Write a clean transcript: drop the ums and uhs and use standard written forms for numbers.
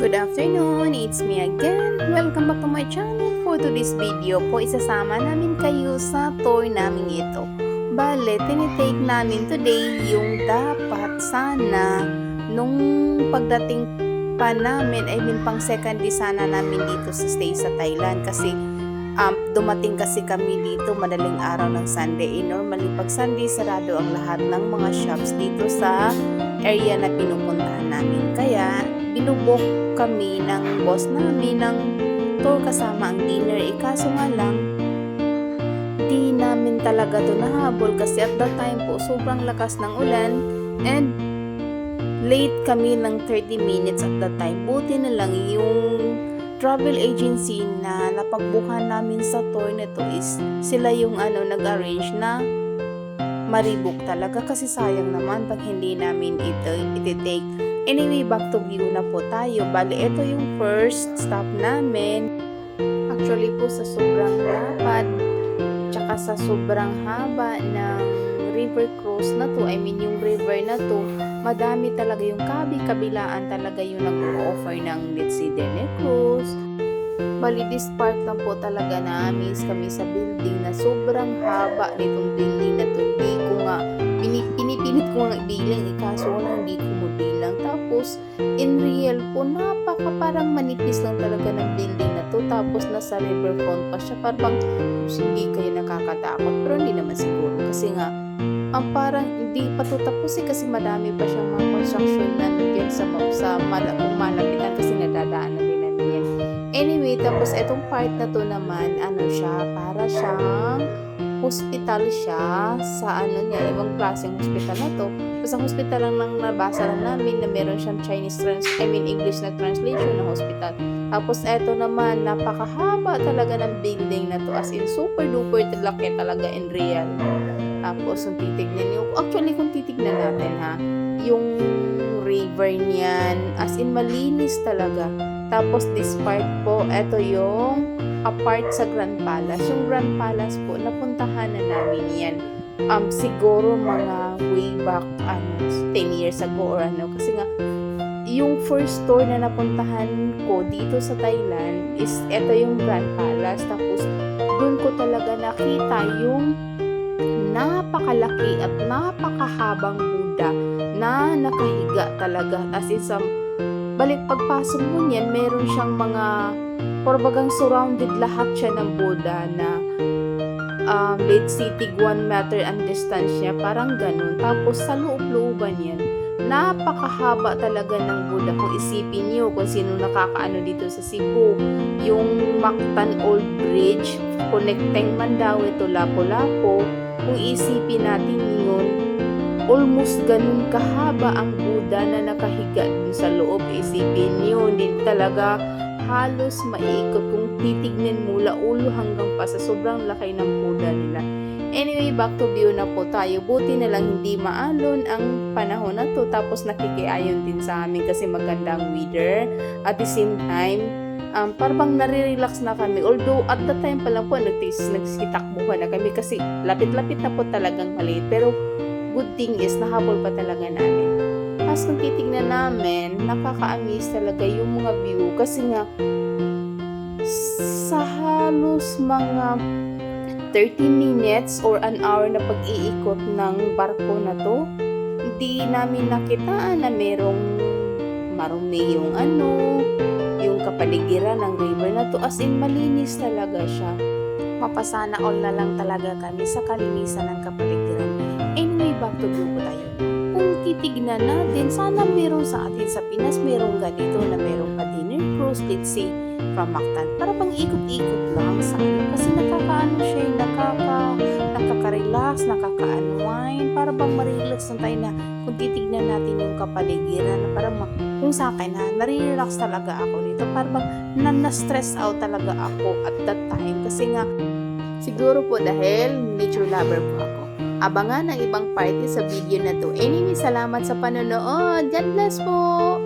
Good afternoon, it's me again. Welcome back to my channel. For today's video po, isasama namin kayo sa tour namin ito. Bale, tinitake namin today yung dapat sana nung pagdating pa namin, pang second day sana namin dito sa stay sa Thailand kasi dumating kasi kami dito madaling araw ng Sunday. Normally pag Sunday sarado ang lahat ng mga shops dito sa area na pinupuntahan namin. Kaya binubok kami ng boss namin ng tour kasama ang dinner. Kaso nga lang di namin talaga to nahabol kasi at that time po sobrang lakas ng ulan and late kami ng 30 minutes at that time. Buti na lang yung travel agency na napagbukan namin sa tour nito is sila yung nag-arrange na maribok talaga kasi sayang naman pag hindi namin iti-take. Anyway, back to view na po tayo. Bali, ito yung first stop namin. Actually po sa sobrang lapad tsaka sa sobrang haba ng river cruise na to, yung river na to, madami talaga yung kabilaan talaga yung nag-offer ng Let's See Dene Cruise. Bali, this part lang po talaga na miss kami sa building na sobrang haba nitong building na to. Hindi ko nga, pinipilit ko nga ibilang, kaso na hindi ko mabilang. Tapos, in real po, parang manipis lang talaga ng building na to. Tapos, nasa riverfront pa siya. Parang, hindi kayo nakakatakot. Pero hindi naman siguro. Kasi nga, parang hindi pa to tapos kasi madami pa siyang mga construction na nandiyan sa malapitan kasi nadadaanan din namin yan. Anyway, tapos etong part na to naman, para siyang hospital siya sa ibang klaseng hospital na to. Sa hospital lang nabasa lang namin na meron siyang English na translation ng hospital. Tapos eto naman, napakahaba talaga ng building na to, as in super duper laki talaga in real. Tapos kung titignan natin yung river niyan, as in malinis talaga. Tapos this part po, eto yung apart sa Grand Palace. Yung Grand Palace po, napuntahan na namin yan. Siguro mga way back 10 years ago or kasi nga yung first store na napuntahan ko dito sa Thailand is eto yung Grand Palace. Tapos doon ko talaga nakita yung napakalaki at napakahabang Buddha na nakahiga talaga. As in balik pagpasok mo niyan, meron siyang mga porbagang surrounded lahat siya ng Buddha na let's see, 1 meter ang distance niya, parang ganun. Tapos sa loob-looban yan, napakahaba talaga ng Buddha. Kung isipin niyo kung sino nakakaano dito sa Cebu, yung Mactan Old Bridge connecting Mandaue to Lapu-Lapu, kung isipin natin yun, almost ganun kahaba ang Buddha na nakahiga dun sa loob. Isipin niyo, hindi talaga halos maikot kung titignan mula ulo hanggang pa sa sobrang laki ng Buddha nila. Anyway, back to view na po tayo. Buti na lang hindi maalon ang panahon na to. Tapos nakikiayon din sa amin kasi magandang weather. At the same time, parang nare-relax na kami. Although at the time pa lang po, nagsitakbuhan na kami kasi lapit-lapit na po talagang maliit. Pero good thing is, nahabol pa talaga namin. Tapos kung titignan namin, nakaka-amaze talaga yung mga view. Kasi nga, sa halos mga 30 minutes or an hour na pag-iikot ng barko na to, hindi namin nakitaan na merong marumi yung kapaligiran ng river na to. As in, malinis talaga siya. Mapasana all na lang talaga kami sa kalinisan ng kapaligiran. Anyway, back to view po tayo. Kung titignan natin, sana meron sa atin sa Pinas, merong ganito na merong pa dinner cruise, let's say, from Mactan. Para pang ikot-ikot lang sa kasi nakakaano siya, nakaka-relax, nakaka-unwind, para bang ma-relax na tayo na kung titignan natin yung kapaligiran, na parang kung sa akin nare-relax talaga ako nito, para bang na-stress out talaga ako at that time kasi nga, siguro po dahil nature lover po ako. Abangan ang ibang party sa video na to. Anyway, salamat sa panonood. God bless po!